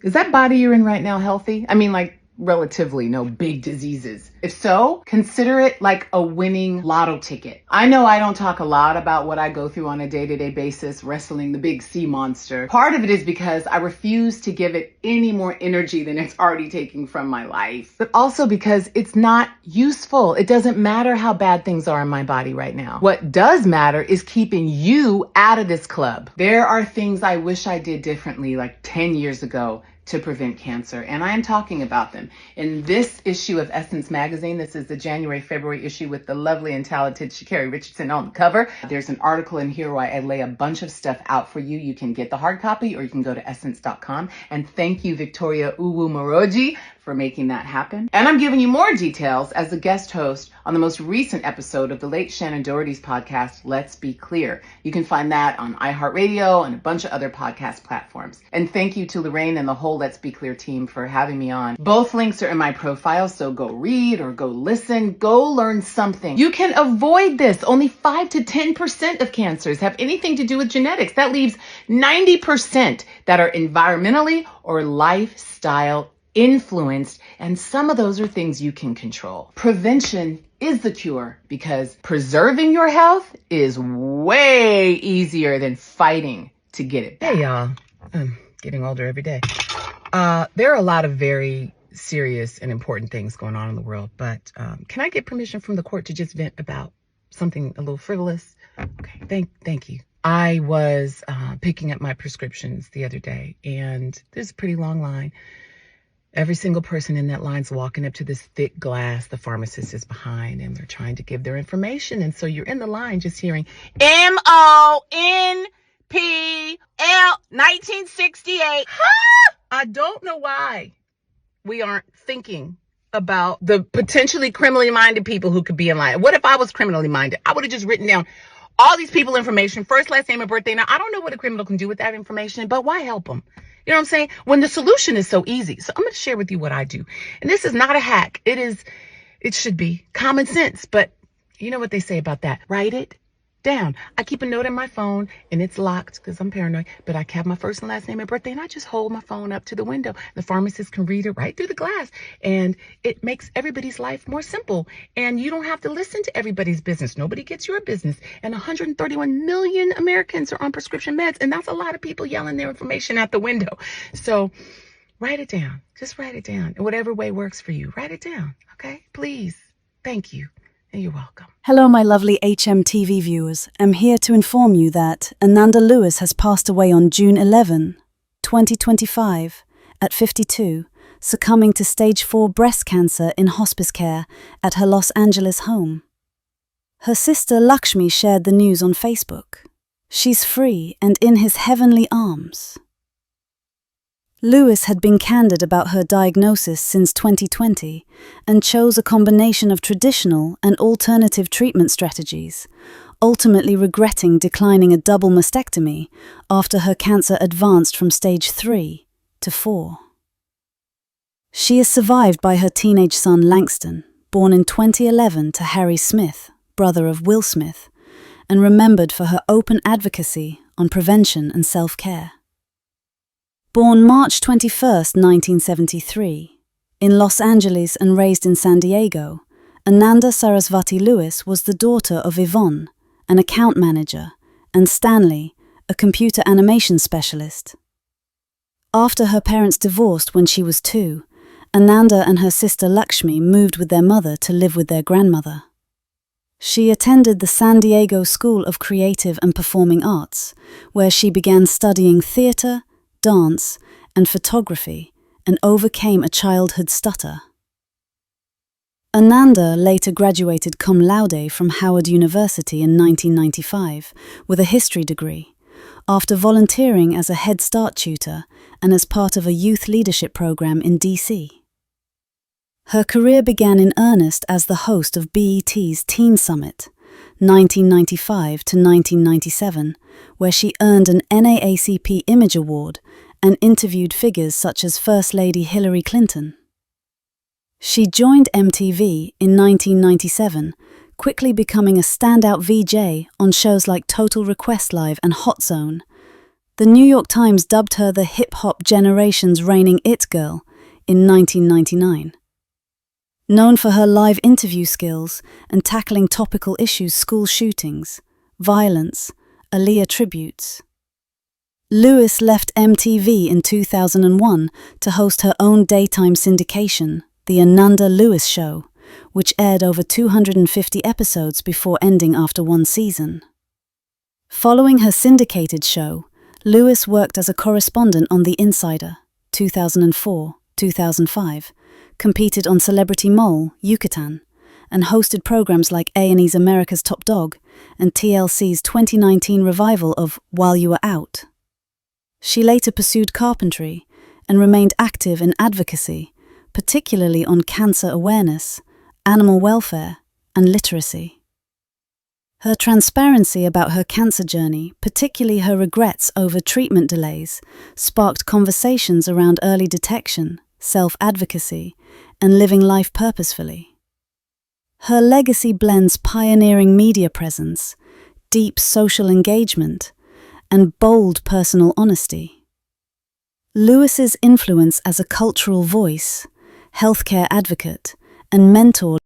Is that body you're in right now healthy? I mean, like, relatively no big diseases. If so, consider it like a winning lotto ticket. I know I don't talk a lot about what I go through on a day-to-day basis, wrestling the big sea monster. Part of it is because I refuse to give it any more energy than it's already taking from my life. But also because it's not useful. It doesn't matter how bad things are in my body right now. What does matter is keeping you out of this club. There are things I wish I did differently like 10 years ago to prevent cancer, and I am talking about them. In this issue of Essence Magazine, this is the January-February issue with the lovely and talented Sha'Carri Richardson on the cover. There's an article in here where I lay a bunch of stuff out for you. You can get the hard copy or you can go to essence.com. And thank you, Victoria Uwu Moroji, for making that happen. And I'm giving you more details as a guest host on the most recent episode of the late Shannon Doherty's podcast, Let's Be Clear. You can find that on iHeartRadio and a bunch of other podcast platforms. And thank you to Lorraine and the whole Let's Be Clear team for having me on. Both links are in my profile, so go read or go listen, go learn something. You can avoid this. Only 5 to 10% of cancers have anything to do with genetics. That leaves 90% that are environmentally or lifestyle influenced, and some of those are things you can control. Prevention is the cure because preserving your health is way easier than fighting to get it back. Hey y'all, I'm getting older every day. There are a lot of very serious and important things going on in the world, but can I get permission from the court to just vent about something a little frivolous? Okay, thank you. I was picking up my prescriptions the other day, and there's a pretty long line. Every single person in that line's walking up to this thick glass the pharmacist is behind, and they're trying to give their information. And so you're in the line just hearing MONPL 1968. I don't know why we aren't thinking about the potentially criminally minded people who could be in line. What if I was criminally minded? I would have just written down all these people information, first, last name, and birthday. Now, I don't know what a criminal can do with that information, but why help them? You know what I'm saying? When the solution is so easy. So I'm going to share with you what I do. And this is not a hack. It should be common sense. But you know what they say about that? Write it down. I keep a note in my phone, and it's locked because I'm paranoid, but I have my first and last name and birthday, and I just hold my phone up to the window. The pharmacist can read it right through the glass, and it makes everybody's life more simple, and you don't have to listen to everybody's business. Nobody gets your business, and 131 million Americans are on prescription meds, and that's a lot of people yelling their information out the window. So write it down. Just write it down in whatever way works for you. Write it down, okay? Please. Thank you. You're welcome. Hello, my lovely HMTV viewers. I'm here to inform you that Ananda Lewis has passed away on June 11, 2025, at 52, succumbing to stage 4 breast cancer in hospice care at her Los Angeles home. Her sister Lakshmi shared the news on Facebook. She's free and in his heavenly arms. Lewis had been candid about her diagnosis since 2020 and chose a combination of traditional and alternative treatment strategies, ultimately regretting declining a double mastectomy after her cancer advanced from stage 3 to 4. She is survived by her teenage son Langston, born in 2011 to Harry Smith, brother of Will Smith, and remembered for her open advocacy on prevention and self-care. Born March 21, 1973, in Los Angeles and raised in San Diego, Ananda Sarasvati Lewis was the daughter of Yvonne, an account manager, and Stanley, a computer animation specialist. After her parents divorced when she was 2, Ananda and her sister Lakshmi moved with their mother to live with their grandmother. She attended the San Diego School of Creative and Performing Arts, where she began studying theater, dance, and photography, and overcame a childhood stutter. Ananda later graduated cum laude from Howard University in 1995 with a history degree, after volunteering as a Head Start tutor and as part of a youth leadership program in DC. Her career began in earnest as the host of BET's Teen Summit, 1995 to 1997, where she earned an NAACP Image Award and interviewed figures such as First Lady Hillary Clinton. She joined MTV in 1997, quickly becoming a standout VJ on shows like Total Request Live and Hot Zone, The New York Times dubbed her the hip-hop generation's reigning it girl in 1999. Known for her live interview skills and tackling topical issues, school shootings, violence, Aaliyah tributes. Lewis left MTV in 2001 to host her own daytime syndication, The Ananda Lewis Show, which aired over 250 episodes before ending after one season. Following her syndicated show, Lewis worked as a correspondent on The Insider, 2004-2005, competed on Celebrity Mole, Yucatan, and hosted programs like A&E's America's Top Dog and TLC's 2019 revival of While You Were Out. She later pursued carpentry and remained active in advocacy, particularly on cancer awareness, animal welfare, and literacy. Her transparency about her cancer journey, particularly her regrets over treatment delays, sparked conversations around early detection, self-advocacy, and living life purposefully. Her legacy blends pioneering media presence, deep social engagement, and bold personal honesty. Lewis's influence as a cultural voice, healthcare advocate, and mentor